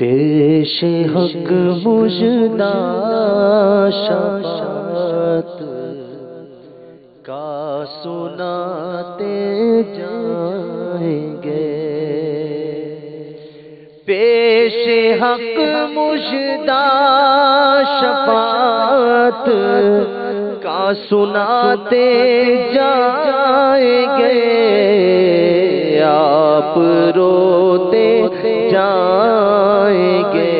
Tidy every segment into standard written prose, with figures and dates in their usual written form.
پیش حق مژدہ شفاعت کا سناتے جائیں گے، پیش حق مژدہ شفاعت کا سناتے جائیں گے، آپ روتے جائیں گے،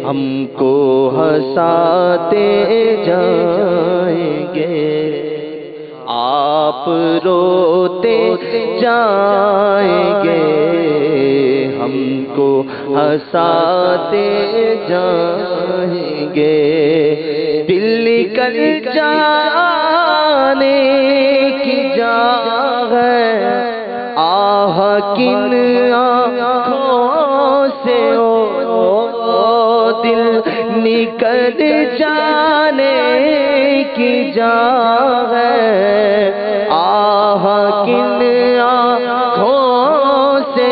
ہم کو ہنساتے جائیں گے، آپ روتے جائیں گے، ہم کو ہنساتے جائیں گے، دل نکل جانے کی جا ہے، آہ کن آنکھوں سے دل نکل جانے کی جا ہے، آہ کن آنکھوں سے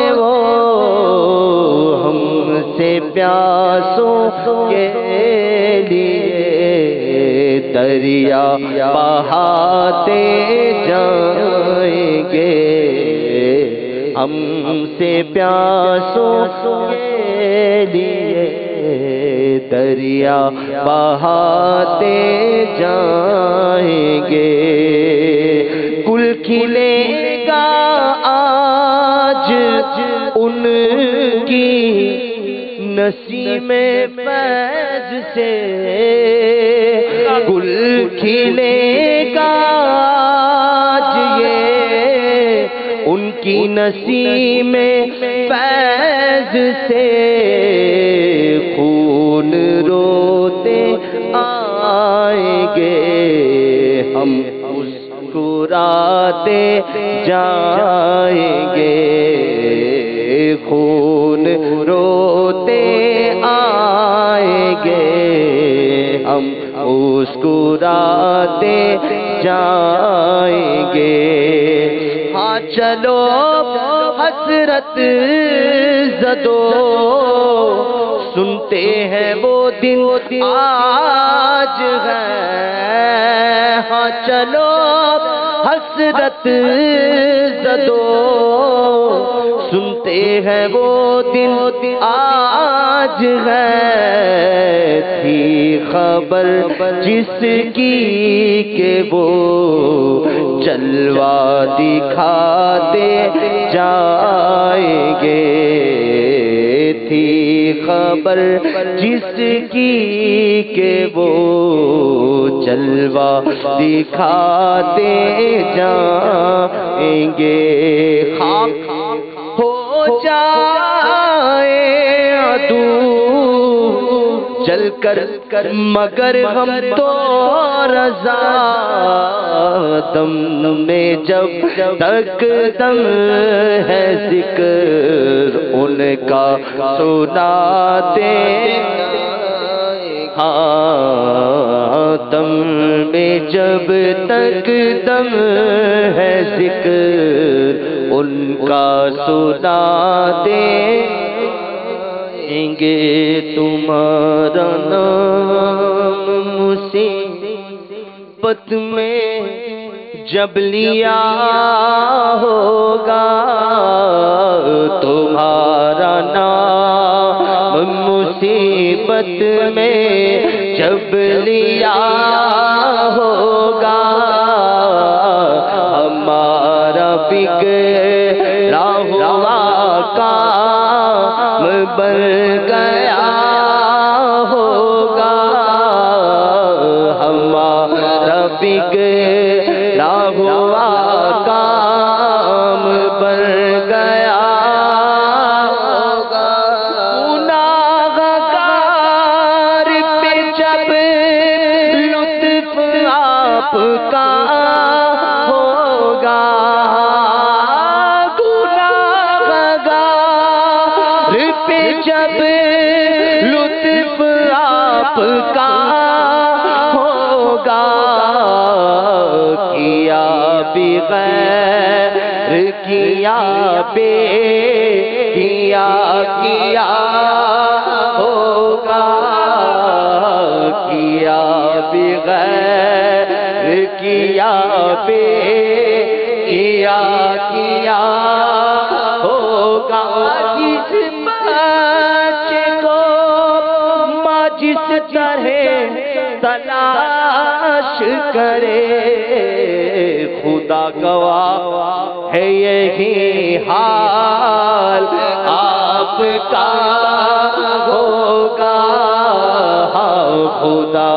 ہم سے پیاسوں کے لیے دریا بہاتے جائیں گے، ہم سے پیاسوں کے لیے دریا بہاتے جائیں گے، گل کھلے گا آج ان کی نسیم فیض سے، گل کھلے گا آج یہ ان کی نسیم فیض سے، خون روتے آئیں گے، ہم مسکراتے جائیں گے، خون روتے آئیں گے، ہم مسکراتے جائیں گے، ہاں چلو حسرت زدو سنتے ہیں وہ دن آج ہے، ہاں چلو حسرت زدو سنتے ہیں وہ دن آج ہے، تھی خبر جس کی کہ وہ جلوہ دکھاتے جائیں گے، تھی خبر جس کی کہ وہ جلوہ دکھاتے جائیں گے، خاک ہو جائے عدو جل کر مگر ہم تو رضا، دم میں جب تک دم ہے ذکر ان کا سناتے، ہاں دم میں جب تک دم ہے ذکر ان کا سناتے گے، تمہارا نام مصیبت میں جب لیا ہوگا، تمہارا نام مصیبت میں جب لیا ہوگا، ہمارا بگڑا ہوا کام بن گیا ہوگا، ہمارا بگڑا ہوا کام بن گیا ہوگا، گناہگار پہ جب لطف آپ کا ہوگا، پہ جب لطف آپ کا ہوگا، کیا بغیر کیا بے کیا بغیر کیا کیا ہوگا جس بچے کو ماں جس طرح تلاش کرے خدا گواہ ہے یہی حال آپ کا ہوگا خدا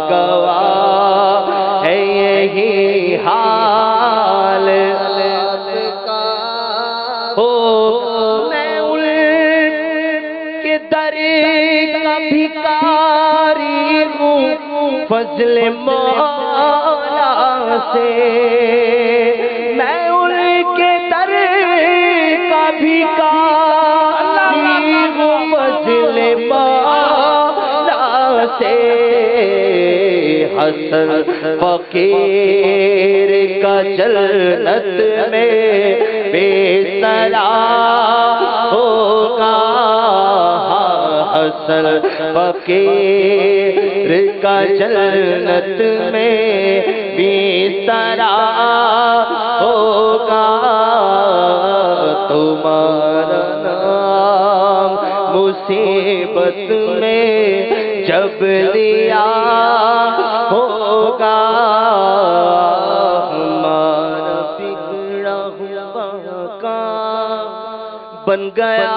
گواہ ہے یہی حال آپ کا ہو میں ان کے در کا بھکاری ہوں فضل مولا سے میں ان کے در کا بھکاری ہوں فضل مولا سے حسن فقیر کا جنت میں بے سرا ہوگا حسن فقیر کا جنت میں بے سرا ہوگا تمہارا نام مصیبت میں جب لیا ہوگا ہمارا بگڑا ہوا کام بن گیا